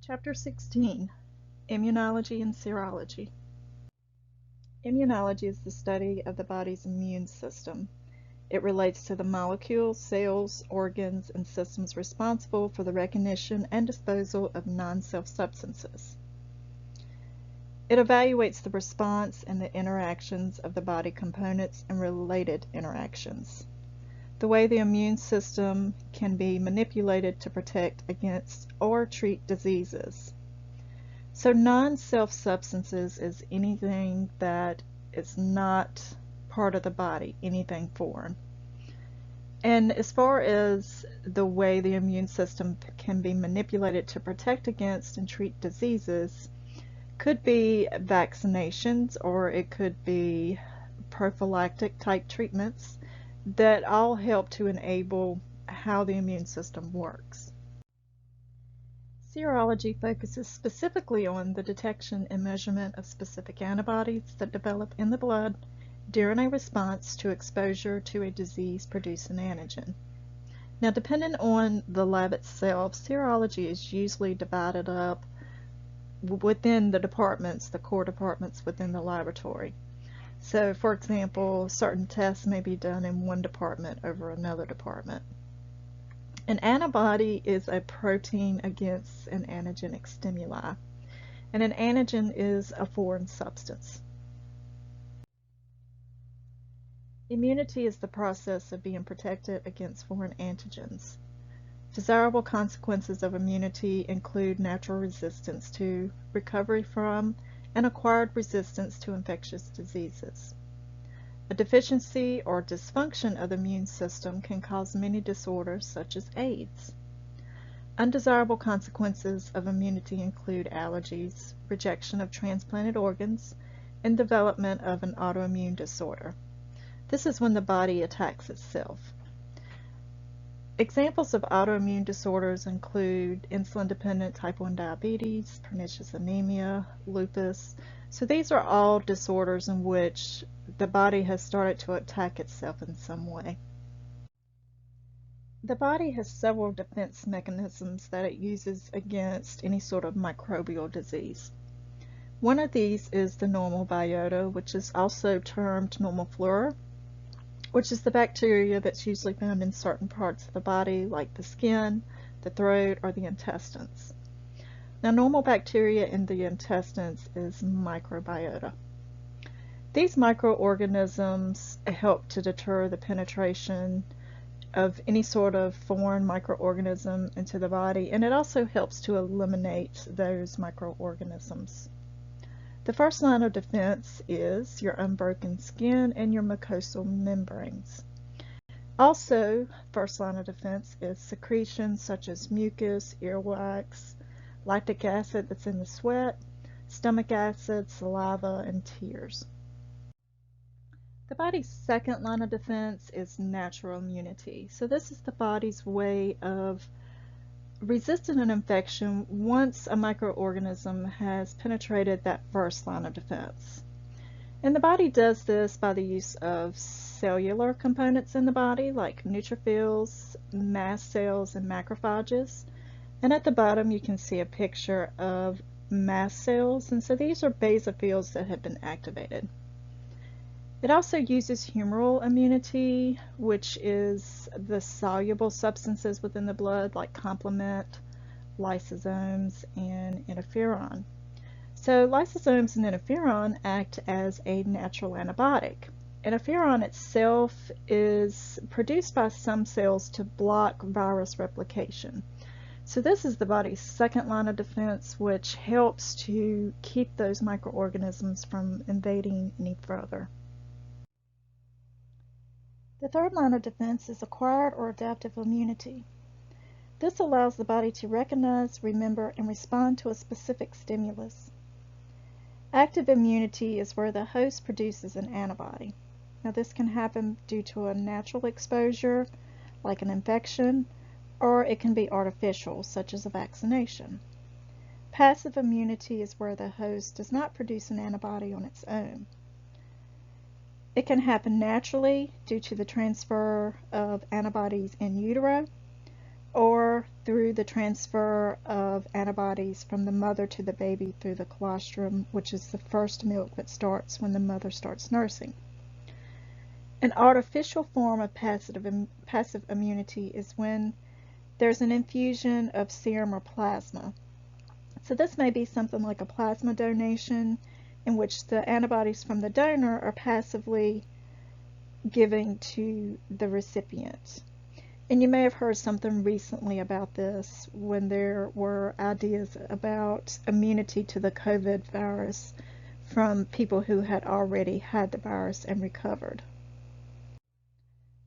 Chapter 16, Immunology and Serology. Immunology is the study of the body's immune system. It relates to the molecules, cells, organs, and systems responsible for the recognition and disposal of non-self substances. It evaluates the response and the interactions of the body components and related interactions. The way the immune system can be manipulated to protect against or treat diseases. So non-self substances is anything that is not part of the body, anything foreign. And as far as the way the immune system can be manipulated to protect against and treat diseases, could be vaccinations or it could be prophylactic type treatments that all help to enable how the immune system works. Serology focuses specifically on the detection and measurement of specific antibodies that develop in the blood during a response to exposure to a disease-producing antigen. Now, depending on the lab itself, serology is usually divided up within the departments, the core departments within the laboratory. So, for example, certain tests may be done in one department over another department. An antibody is a protein against an antigenic stimuli, and an antigen is a foreign substance. Immunity is the process of being protected against foreign antigens. Desirable consequences of immunity include natural resistance to, recovery from, and acquired resistance to infectious diseases. A deficiency or dysfunction of the immune system can cause many disorders such as AIDS. Undesirable consequences of immunity include allergies, rejection of transplanted organs, and development of an autoimmune disorder. This is when the body attacks itself. Examples of autoimmune disorders include insulin-dependent type 1 diabetes, pernicious anemia, lupus. So these are all disorders in which the body has started to attack itself in some way. The body has several defense mechanisms that it uses against any sort of microbial disease. One of these is the normal biota, which is also termed normal flora, which is the bacteria that's usually found in certain parts of the body like the skin, the throat, or the intestines. Now, normal bacteria in the intestines is microbiota. These microorganisms help to deter the penetration of any sort of foreign microorganism into the body, and it also helps to eliminate those microorganisms. The first line of defense is your unbroken skin and your mucosal membranes. Also, first line of defense is secretions such as mucus, earwax, lactic acid that's in the sweat, stomach acid, saliva, and tears. The body's second line of defense is natural immunity. So this is the body's way of resisting an infection once a microorganism has penetrated that first line of defense. And the body does this by the use of cellular components in the body like neutrophils, mast cells, and macrophages. And at the bottom you can see a picture of mast cells, and so these are basophils that have been activated. It also uses humoral immunity, which is the soluble substances within the blood like complement, lysosomes, and interferon. So lysosomes and interferon act as a natural antibiotic. Interferon itself is produced by some cells to block virus replication. So this is the body's second line of defense, which helps to keep those microorganisms from invading any further. The third line of defense is acquired or adaptive immunity. This allows the body to recognize, remember, and respond to a specific stimulus. Active immunity is where the host produces an antibody. Now, this can happen due to a natural exposure, like an infection, or it can be artificial, such as a vaccination. Passive immunity is where the host does not produce an antibody on its own. It can happen naturally due to the transfer of antibodies in utero, or through the transfer of antibodies from the mother to the baby through the colostrum, which is the first milk that starts when the mother starts nursing. An artificial form of passive immunity is when there's an infusion of serum or plasma. So this may be something like a plasma donation in which the antibodies from the donor are passively given to the recipient. And you may have heard something recently about this when there were ideas about immunity to the COVID virus from people who had already had the virus and recovered.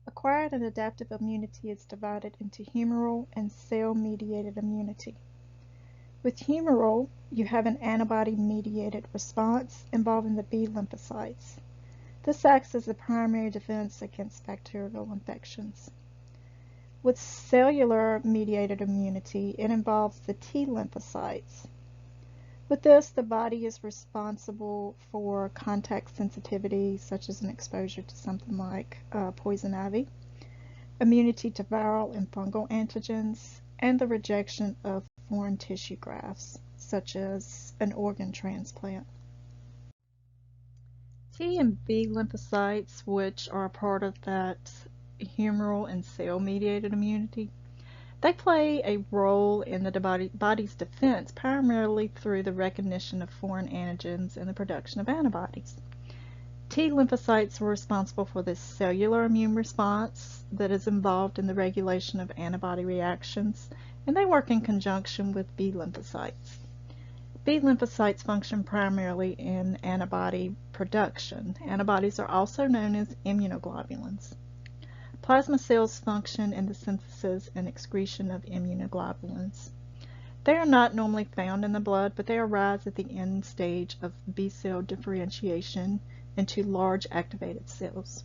Acquired and adaptive immunity is divided into humoral and cell-mediated immunity. With humoral, you have an antibody-mediated response involving the B lymphocytes. This acts as the primary defense against bacterial infections. With cellular-mediated immunity, it involves the T lymphocytes. With this, the body is responsible for contact sensitivity, such as an exposure to something like poison ivy, immunity to viral and fungal antigens, and the rejection of foreign tissue grafts, such as an organ transplant. T and B lymphocytes, which are a part of that humoral and cell-mediated immunity, they play a role in the body's defense primarily through the recognition of foreign antigens and the production of antibodies. T lymphocytes are responsible for the cellular immune response that is involved in the regulation of antibody reactions, and they work in conjunction with B lymphocytes. B lymphocytes function primarily in antibody production. Antibodies are also known as immunoglobulins. Plasma cells function in the synthesis and excretion of immunoglobulins. They are not normally found in the blood, but they arise at the end stage of B cell differentiation into large activated cells.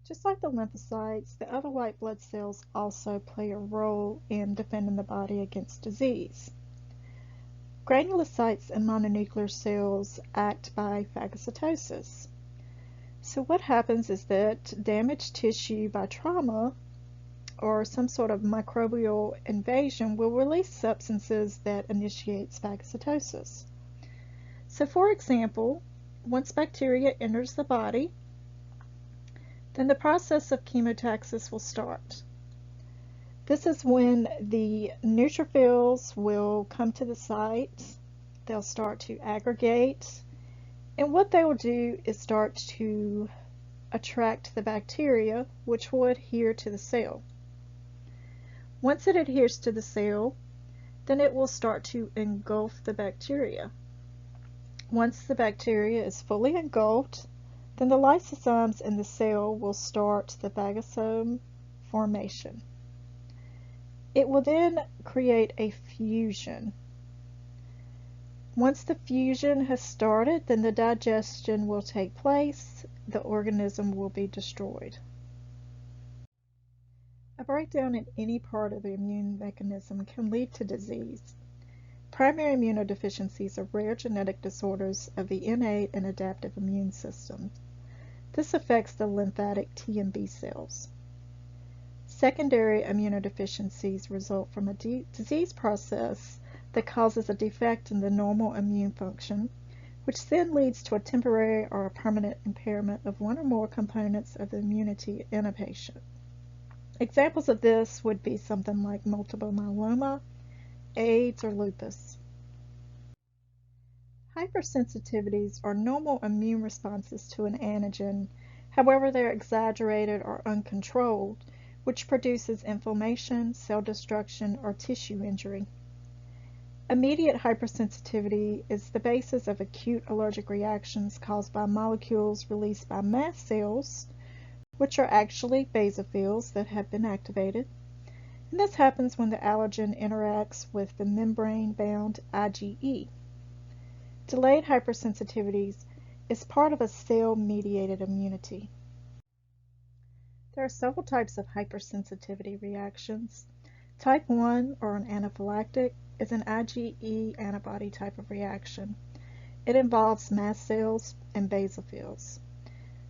Just like the lymphocytes, the other white blood cells also play a role in defending the body against disease. Granulocytes and mononuclear cells act by phagocytosis. So what happens is that damaged tissue by trauma or some sort of microbial invasion will release substances that initiates phagocytosis. So for example, once bacteria enters the body, then the process of chemotaxis will start. This is when the neutrophils will come to the site, they'll start to aggregate, and what they will do is start to attract the bacteria, which will adhere to the cell. Once it adheres to the cell, then it will start to engulf the bacteria. Once the bacteria is fully engulfed, then the lysosomes in the cell will start the phagosome formation. It will then create a fusion. Once the fusion has started, then the digestion will take place, the organism will be destroyed. A breakdown in any part of the immune mechanism can lead to disease. Primary immunodeficiencies are rare genetic disorders of the innate and adaptive immune system. This affects the lymphatic T and B cells. Secondary immunodeficiencies result from a disease process that causes a defect in the normal immune function, which then leads to a temporary or a permanent impairment of one or more components of the immunity in a patient. Examples of this would be something like multiple myeloma, AIDS, or lupus. Hypersensitivities are normal immune responses to an antigen. However, they're exaggerated or uncontrolled, which produces inflammation, cell destruction, or tissue injury. Immediate hypersensitivity is the basis of acute allergic reactions caused by molecules released by mast cells, which are actually basophils that have been activated. And this happens when the allergen interacts with the membrane-bound IgE. Delayed hypersensitivities is part of a cell-mediated immunity. There are several types of hypersensitivity reactions. Type 1, or an anaphylactic, is an IgE antibody type of reaction. It involves mast cells and basophils.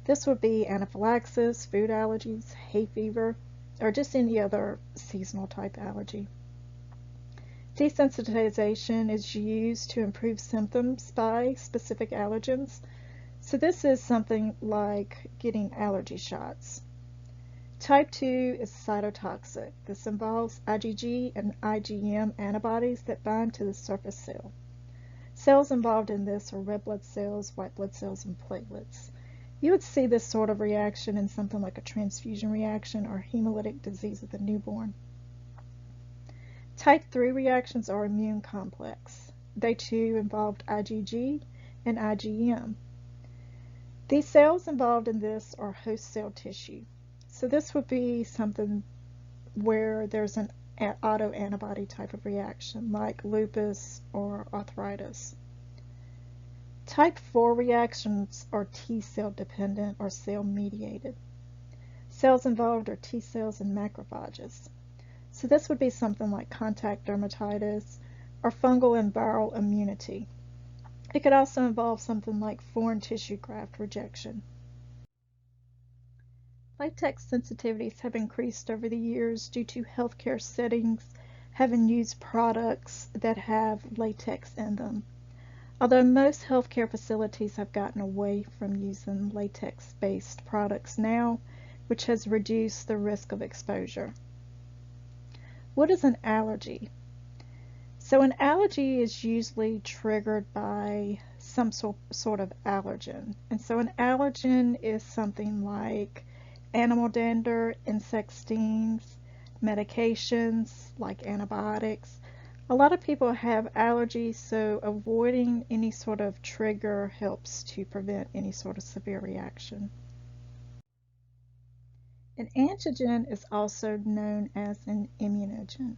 This would be anaphylaxis, food allergies, hay fever, or just any other seasonal type allergy. Desensitization is used to improve symptoms by specific allergens. So this is something like getting allergy shots. Type 2 is cytotoxic. This involves IgG and IgM antibodies that bind to the surface cell. Cells involved in this are red blood cells, white blood cells, and platelets. You would see this sort of reaction in something like a transfusion reaction or hemolytic disease of the newborn. Type 3 reactions are immune complex. They too involved IgG and IgM. These cells involved in this are host cell tissue. So this would be something where there's an autoantibody type of reaction like lupus or arthritis. Type 4 reactions are T cell dependent or cell mediated. Cells involved are T cells and macrophages. So this would be something like contact dermatitis or fungal and viral immunity. It could also involve something like foreign tissue graft rejection. Latex sensitivities have increased over the years due to healthcare settings having used products that have latex in them. Although most healthcare facilities have gotten away from using latex-based products now, which has reduced the risk of exposure. What is an allergy? So an allergy is usually triggered by some sort of allergen. And so an allergen is something like animal dander, insect stings, medications like antibiotics. A lot of people have allergies, so avoiding any sort of trigger helps to prevent any sort of severe reaction. An antigen is also known as an immunogen.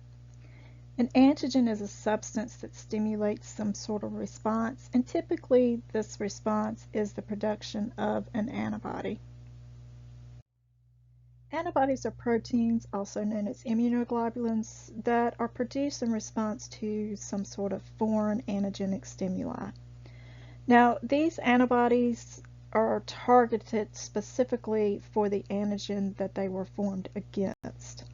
An antigen is a substance that stimulates some sort of response, and typically this response is the production of an antibody. Antibodies are proteins, also known as immunoglobulins, that are produced in response to some sort of foreign antigenic stimuli. Now, these antibodies are targeted specifically for the antigen that they were formed against.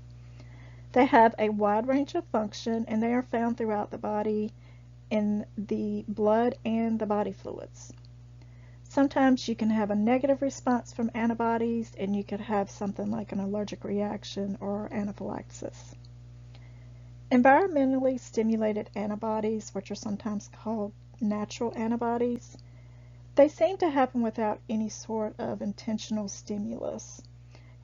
They have a wide range of function, and they are found throughout the body in the blood and the body fluids. Sometimes you can have a negative response from antibodies, and you could have something like an allergic reaction or anaphylaxis. Environmentally stimulated antibodies, which are sometimes called natural antibodies, they seem to happen without any sort of intentional stimulus.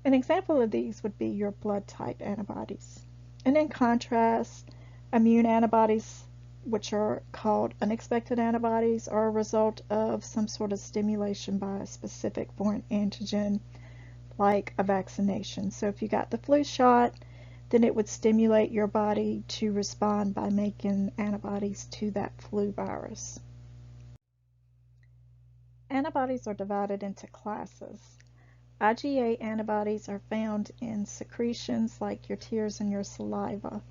An example of these would be your blood type antibodies. And in contrast, immune antibodies, which are called unexpected antibodies, are a result of some sort of stimulation by a specific foreign antigen, like a vaccination. So if you got the flu shot, then it would stimulate your body to respond by making antibodies to that flu virus. Antibodies are divided into classes. IgA antibodies are found in secretions like your tears and your saliva.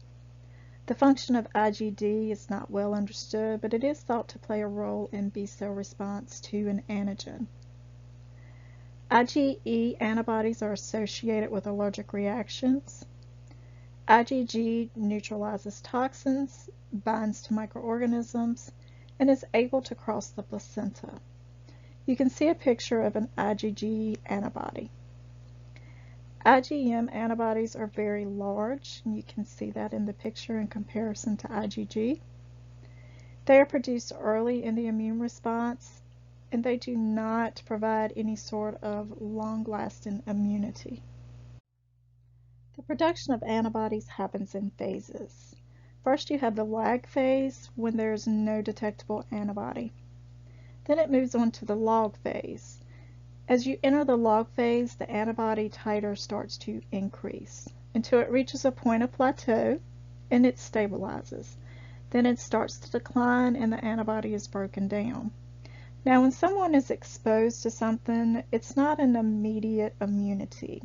The function of IgD is not well understood, but it is thought to play a role in B cell response to an antigen. IgE antibodies are associated with allergic reactions. IgG neutralizes toxins, binds to microorganisms, and is able to cross the placenta. You can see a picture of an IgG antibody. IgM antibodies are very large, and you can see that in the picture in comparison to IgG. They are produced early in the immune response, and they do not provide any sort of long-lasting immunity. The production of antibodies happens in phases. First, you have the lag phase when there's no detectable antibody. Then it moves on to the log phase. As you enter the log phase, the antibody titer starts to increase until it reaches a point of plateau and it stabilizes. Then it starts to decline and the antibody is broken down. Now, when someone is exposed to something, it's not an immediate immunity.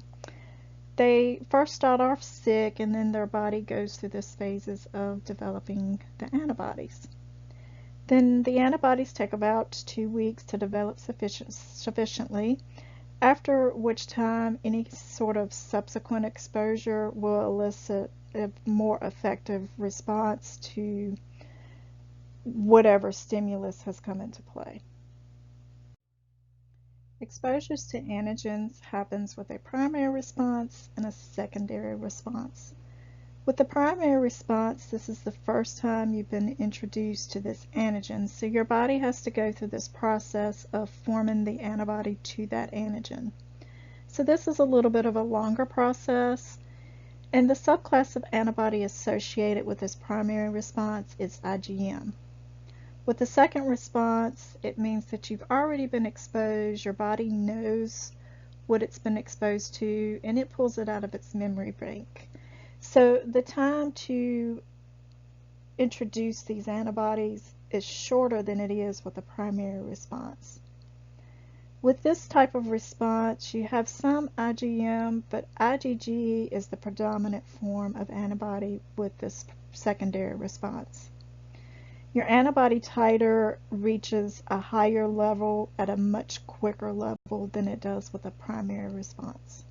They first start off sick, and then their body goes through this phases of developing the antibodies. Then the antibodies take about 2 weeks to develop sufficiently, after which time any sort of subsequent exposure will elicit a more effective response to whatever stimulus has come into play. Exposures to antigens happens with a primary response and a secondary response. With the primary response, this is the first time you've been introduced to this antigen, so your body has to go through this process of forming the antibody to that antigen. So this is a little bit of a longer process, and the subclass of antibody associated with this primary response is IgM. With the second response, it means that you've already been exposed, your body knows what it's been exposed to, and it pulls it out of its memory bank. So the time to introduce these antibodies is shorter than it is with a primary response. With this type of response, you have some IgM, but IgG is the predominant form of antibody with this secondary response. Your antibody titer reaches a higher level at a much quicker level than it does with a primary response.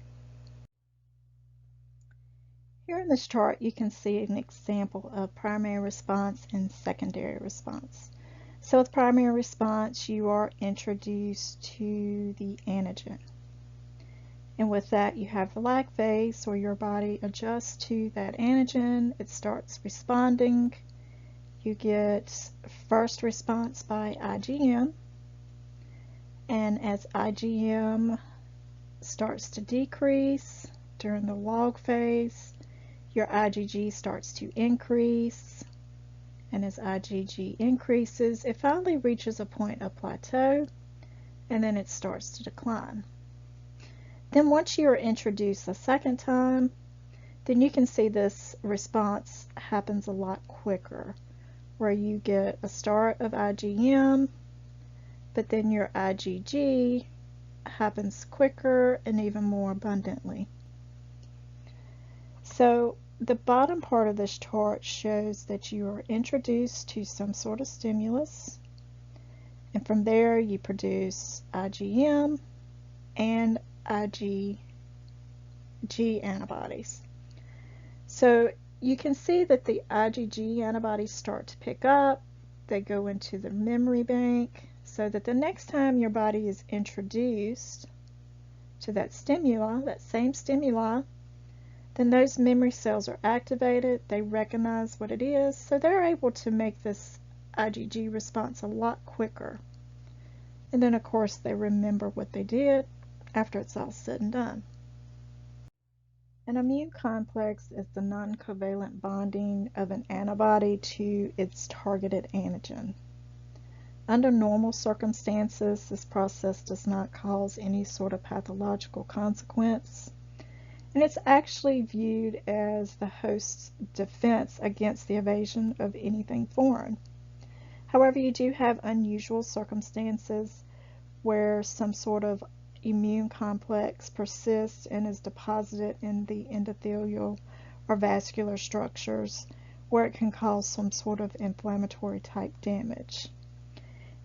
Here in this chart, you can see an example of primary response and secondary response. So with primary response, you are introduced to the antigen. And with that, you have the lag phase where your body adjusts to that antigen. It starts responding. You get first response by IgM, and as IgM starts to decrease during the log phase, your IgG starts to increase, and as IgG increases, it finally reaches a point of plateau, and then it starts to decline. Then once you are introduced a second time, then you can see this response happens a lot quicker, where you get a start of IgM, but then your IgG happens quicker and even more abundantly. So the bottom part of this chart shows that you are introduced to some sort of stimulus, and from there you produce IgM and IgG antibodies. So you can see that the IgG antibodies start to pick up, they go into the memory bank, so that the next time your body is introduced to that stimuli, that same stimuli, then those memory cells are activated, they recognize what it is, so they're able to make this IgG response a lot quicker. And then of course they remember what they did after it's all said and done. An immune complex is the non-covalent bonding of an antibody to its targeted antigen. Under normal circumstances, this process does not cause any sort of pathological consequence, and it's actually viewed as the host's defense against the invasion of anything foreign. However, you do have unusual circumstances where some sort of immune complex persists and is deposited in the endothelial or vascular structures, where it can cause some sort of inflammatory type damage.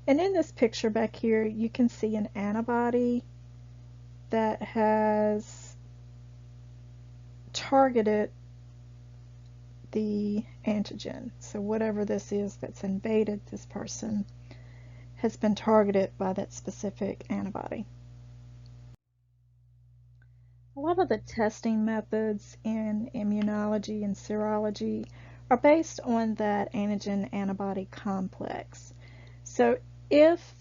And in this picture back here, you can see an antibody that has targeted the antigen. So whatever this is that's invaded this person has been targeted by that specific antibody. A lot of the testing methods in immunology and serology are based on that antigen-antibody complex. So if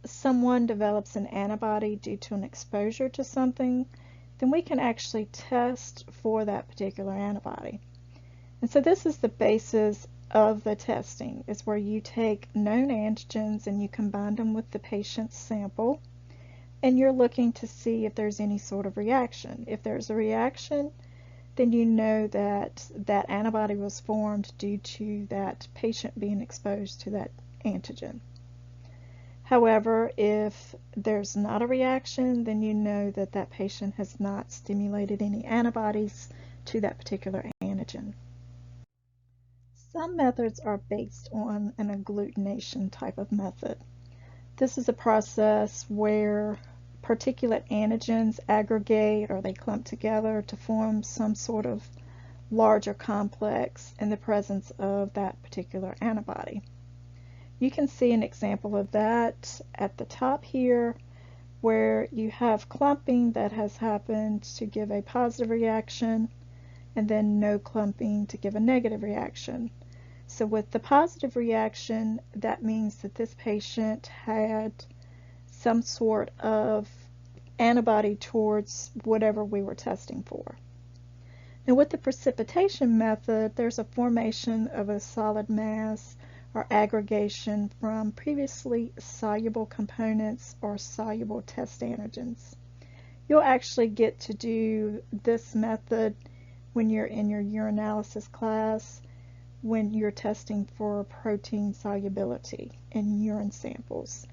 someone develops an antibody due to an exposure to something, then we can actually test for that particular antibody. And so this is the basis of the testing, is where you take known antigens and you combine them with the patient's sample, and you're looking to see if there's any sort of reaction. If there's a reaction, then you know that that antibody was formed due to that patient being exposed to that antigen. However, if there's not a reaction, then you know that that patient has not stimulated any antibodies to that particular antigen. Some methods are based on an agglutination type of method. This is a process where particulate antigens aggregate or they clump together to form some sort of larger complex in the presence of that particular antibody. You can see an example of that at the top here, where you have clumping that has happened to give a positive reaction and then no clumping to give a negative reaction. So with the positive reaction, that means that this patient had some sort of antibody towards whatever we were testing for. And with the precipitation method, there's a formation of a solid mass or aggregation from previously soluble components or soluble test antigens. You'll actually get to do this method when you're in your urinalysis class, when you're testing for protein solubility in urine samples.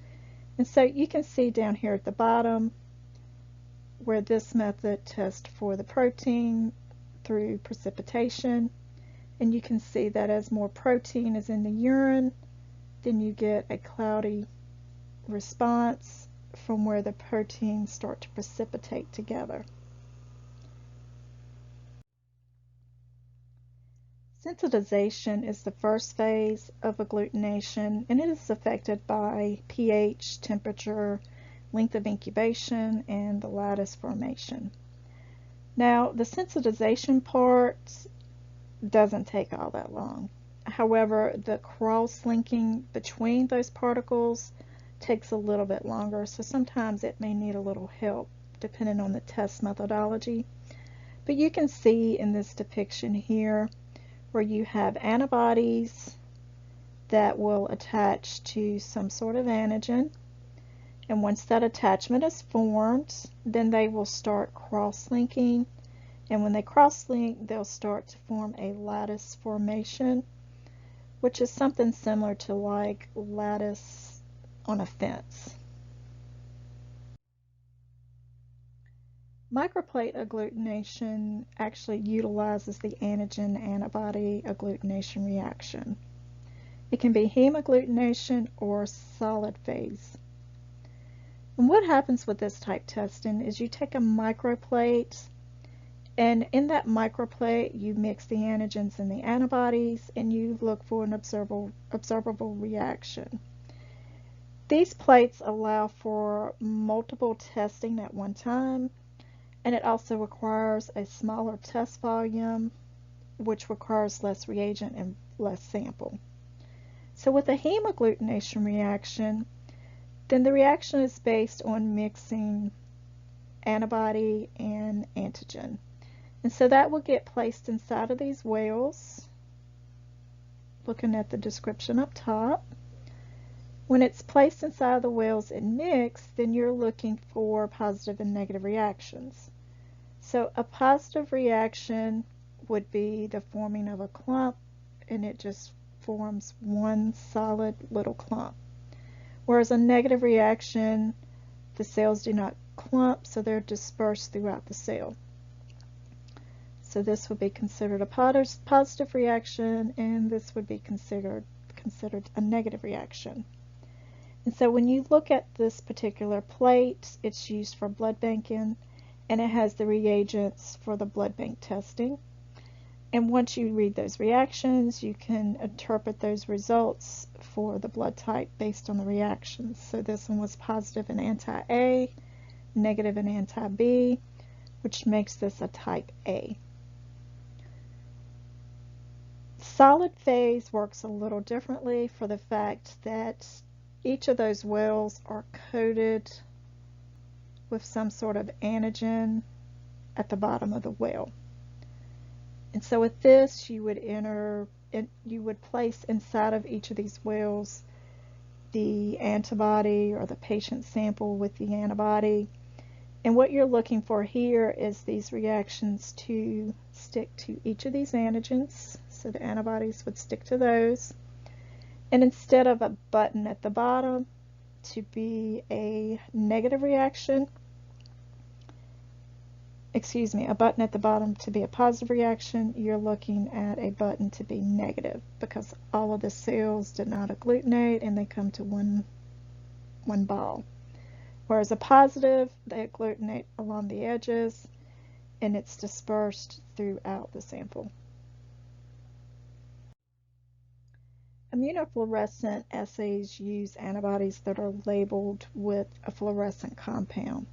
And so you can see down here at the bottom where this method tests for the protein through precipitation, and you can see that as more protein is in the urine, then you get a cloudy response from where the proteins start to precipitate together. Sensitization is the first phase of agglutination, and it is affected by pH, temperature, length of incubation, and the lattice formation. Now, the sensitization part doesn't take all that long. However, the cross-linking between those particles takes a little bit longer, so sometimes it may need a little help depending on the test methodology. But you can see in this depiction here where you have antibodies that will attach to some sort of antigen, and once that attachment is formed, then they will start cross-linking, and when they cross-link, they'll start to form a lattice formation, which is something similar to like lattice on a fence. Microplate agglutination actually utilizes the antigen-antibody agglutination reaction. It can be heme agglutination or solid phase. And what happens with this type testing is you take a microplate, and in that microplate you mix the antigens and the antibodies, and you look for an observable reaction. These plates allow for multiple testing at one time, and it also requires a smaller test volume, which requires less reagent and less sample. So with a heme agglutination reaction, then the reaction is based on mixing antibody and antigen. And so that will get placed inside of these wells, looking at the description up top. When it's placed inside of the wells and mixed, then you're looking for positive and negative reactions. So a positive reaction would be the forming of a clump, and it just forms one solid little clump. Whereas a negative reaction, the cells do not clump, so they're dispersed throughout the cell. So this would be considered a positive reaction, and this would be considered a negative reaction. And so when you look at this particular plate, it's used for blood banking, and it has the reagents for the blood bank testing. And once you read those reactions, you can interpret those results for the blood type based on the reactions. So this one was positive in anti-A, negative in anti-B, which makes this a type A. Solid phase works a little differently for the fact that each of those wells are coated with some sort of antigen at the bottom of the well. And so with this, you would place inside of each of these wells the antibody or the patient sample with the antibody. And what you're looking for here is these reactions to stick to each of these antigens. So the antibodies would stick to those. And instead of a button at the bottom to be a negative reaction, a button at the bottom to be a positive reaction, you're looking at a button to be negative because all of the cells did not agglutinate and they come to one ball. Whereas a positive, they agglutinate along the edges and it's dispersed throughout the sample. Immunofluorescent assays use antibodies that are labeled with a fluorescent compound,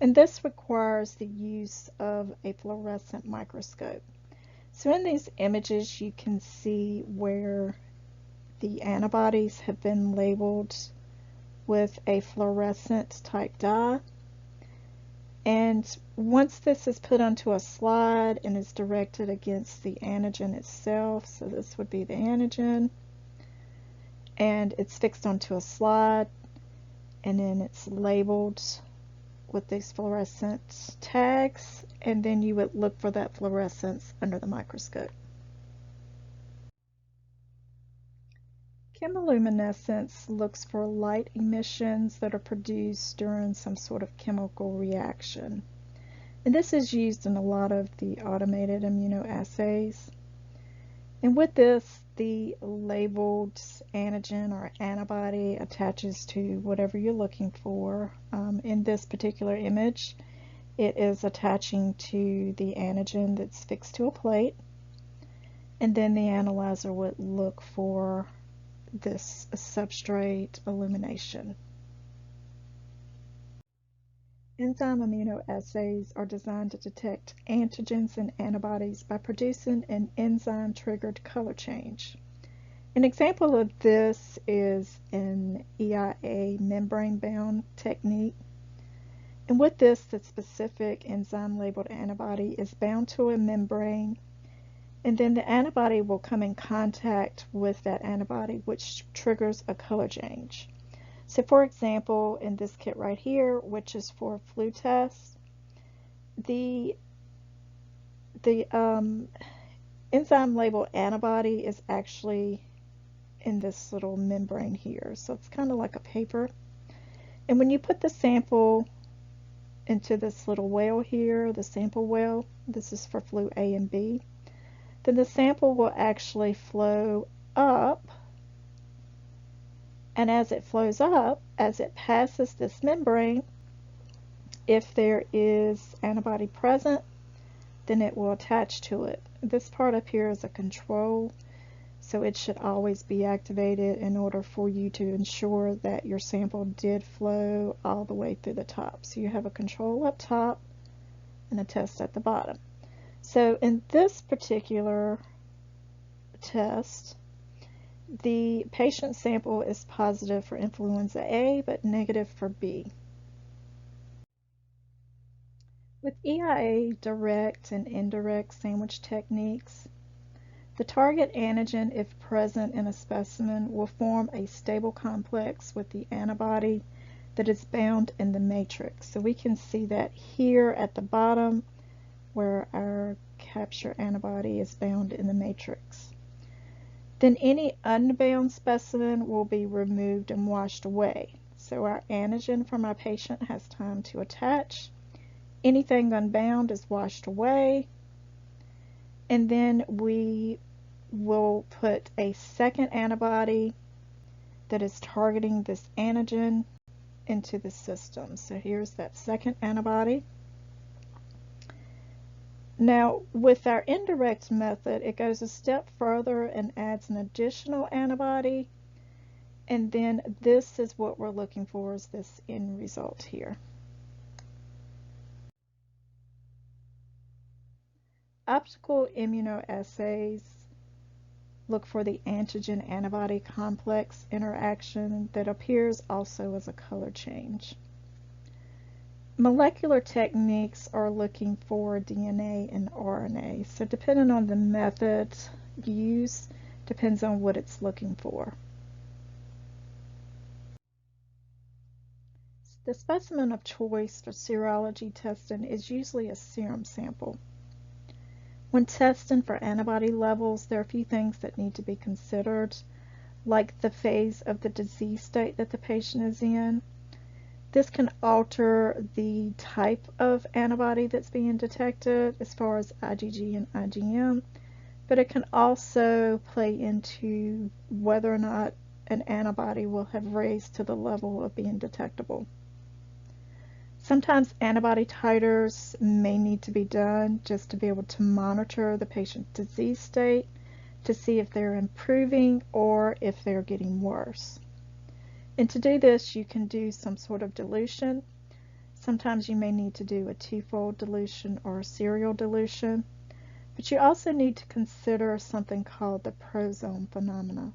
and this requires the use of a fluorescent microscope. So in these images you can see where the antibodies have been labeled with a fluorescent type dye, and once this is put onto a slide and is directed against the antigen itself, so this would be the antigen, and it's fixed onto a slide, and then it's labeled with these fluorescent tags, and then you would look for that fluorescence under the microscope. Chemiluminescence looks for light emissions that are produced during some sort of chemical reaction. And this is used in a lot of the automated immunoassays. And with this, the labeled antigen or antibody attaches to whatever you're looking for. In this particular image, it is attaching to the antigen that's fixed to a plate. And then the analyzer would look for this substrate illumination. Enzyme immunoassays are designed to detect antigens and antibodies by producing an enzyme-triggered color change. An example of this is an EIA membrane-bound technique. And with this, the specific enzyme-labeled antibody is bound to a membrane, and then the antibody will come in contact with that antibody, which triggers a color change. So for example, in this kit right here, which is for a flu test, the enzyme labeled antibody is actually in this little membrane here. So it's kind of like a paper. And when you put the sample into this little well here, the sample well, this is for flu A and B, then the sample will actually flow up. And as it flows up, as it passes this membrane, if there is antibody present, then it will attach to it. This part up here is a control, so it should always be activated in order for you to ensure that your sample did flow all the way through the top. So you have a control up top and a test at the bottom. So in this particular test, the patient sample is positive for influenza A, but negative for B. With EIA direct and indirect sandwich techniques, the target antigen, if present in a specimen, will form a stable complex with the antibody that is bound in the matrix. So we can see that here at the bottom where our capture antibody is bound in the matrix. Then any unbound specimen will be removed and washed away. So our antigen from our patient has time to attach. Anything unbound is washed away. And then we will put a second antibody that is targeting this antigen into the system. So here's that second antibody. Now, with our indirect method, it goes a step further and adds an additional antibody, and then this is what we're looking for, is this end result here. Optical immunoassays look for the antigen-antibody complex interaction that appears also as a color change. Molecular techniques are looking for DNA and RNA, so depending on the method used, depends on what it's looking for. The specimen of choice for serology testing is usually a serum sample. When testing for antibody levels, there are a few things that need to be considered, like the phase of the disease state that the patient is in. This can alter the type of antibody that's being detected as far as IgG and IgM, but it can also play into whether or not an antibody will have raised to the level of being detectable. Sometimes antibody titers may need to be done just to be able to monitor the patient's disease state to see if they're improving or if they're getting worse. And to do this, you can do some sort of dilution. Sometimes you may need to do a twofold dilution or a serial dilution, but you also need to consider something called the prosome phenomena.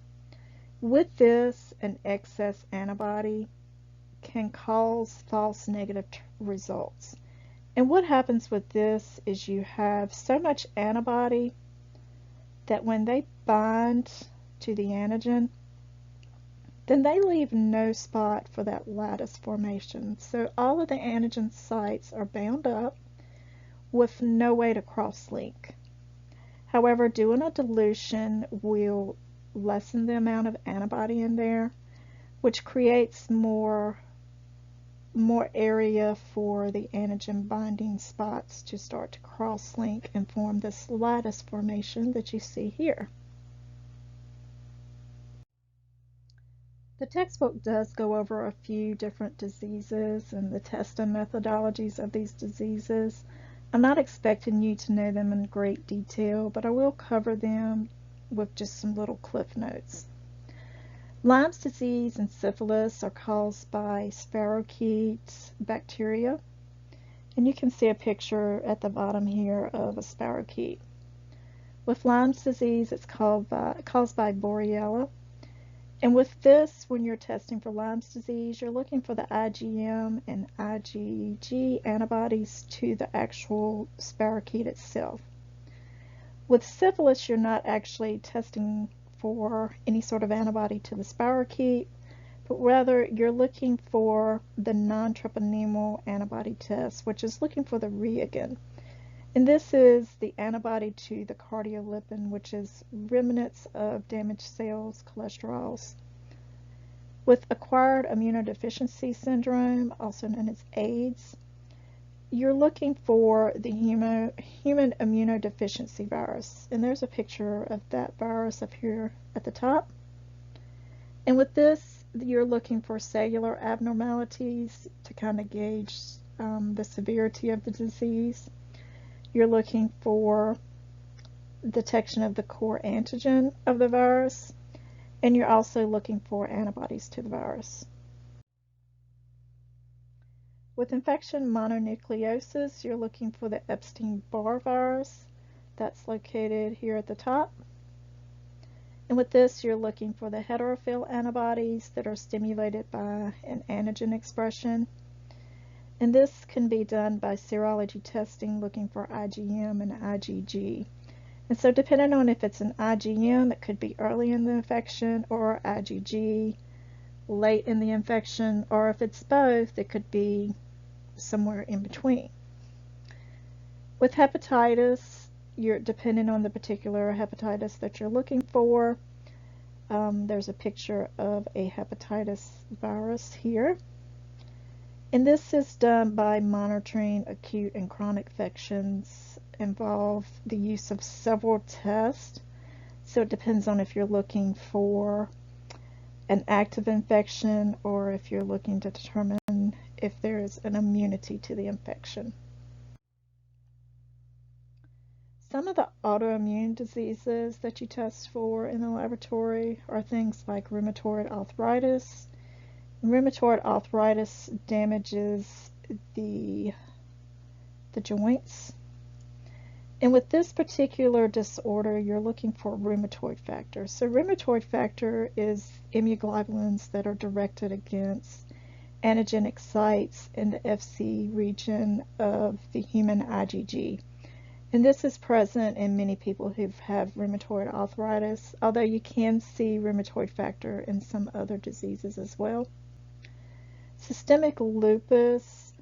With this, an excess antibody can cause false negative results. And what happens with this is you have so much antibody that when they bind to the antigen, then they leave no spot for that lattice formation. So all of the antigen sites are bound up with no way to cross-link. However, doing a dilution will lessen the amount of antibody in there, which creates more area for the antigen binding spots to start to cross-link and form this lattice formation that you see here. The textbook does go over a few different diseases and the testing methodologies of these diseases. I'm not expecting you to know them in great detail, but I will cover them with just some little cliff notes. Lyme's disease and syphilis are caused by spirochete bacteria, and you can see a picture at the bottom here of a spirochete. With Lyme's disease, it's caused by Borrelia, and with this, when you're testing for Lyme's disease, you're looking for the IgM and IgG antibodies to the actual spirochete itself. With syphilis, you're not actually testing for any sort of antibody to the spirochete, but rather you're looking for the non-treponemal antibody test, which is looking for the reagin. And this is the antibody to the cardiolipin, which is remnants of damaged cells, cholesterols. With acquired immunodeficiency syndrome, also known as AIDS, you're looking for the human immunodeficiency virus. And there's a picture of that virus up here at the top. And with this, you're looking for cellular abnormalities to kind of gauge the severity of the disease. You're looking for detection of the core antigen of the virus, and you're also looking for antibodies to the virus. With infection mononucleosis, you're looking for the Epstein-Barr virus. That's located here at the top. And with this, you're looking for the heterophil antibodies that are stimulated by an antigen expression. And this can be done by serology testing, looking for IgM and IgG. And so depending on if it's an IgM, it could be early in the infection, or IgG late in the infection, or if it's both, it could be somewhere in between. With hepatitis, you're depending on the particular hepatitis that you're looking for. There's a picture of a hepatitis virus here. And this is done by monitoring acute and chronic infections, involve the use of several tests. So it depends on if you're looking for an active infection or if you're looking to determine if there is an immunity to the infection. Some of the autoimmune diseases that you test for in the laboratory are things like rheumatoid arthritis. Rheumatoid arthritis damages the joints. And with this particular disorder, you're looking for rheumatoid factor. So rheumatoid factor is immunoglobulins that are directed against antigenic sites in the Fc region of the human IgG. And this is present in many people who have rheumatoid arthritis, although you can see rheumatoid factor in some other diseases as well. Systemic lupus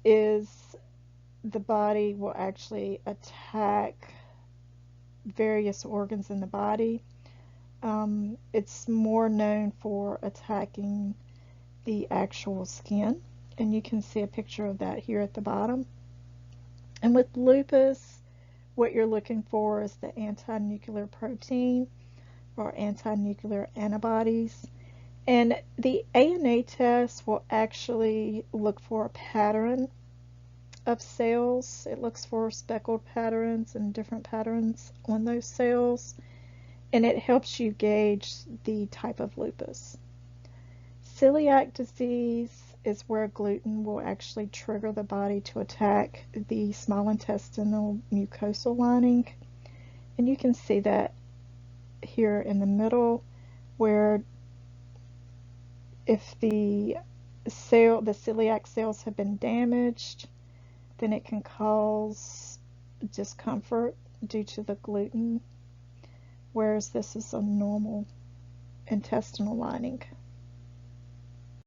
is the body will actually attack various organs in the body. It's more known for attacking the actual skin, and you can see a picture of that here at the bottom. And with lupus, what you're looking for is the anti-nuclear protein or anti-nuclear antibodies. And the ANA test will actually look for a pattern of cells. It looks for speckled patterns and different patterns on those cells, and it helps you gauge the type of lupus. Celiac disease is where gluten will actually trigger the body to attack the small intestinal mucosal lining. And you can see that here in the middle, where if the celiac cells have been damaged, then it can cause discomfort due to the gluten, whereas this is a normal intestinal lining.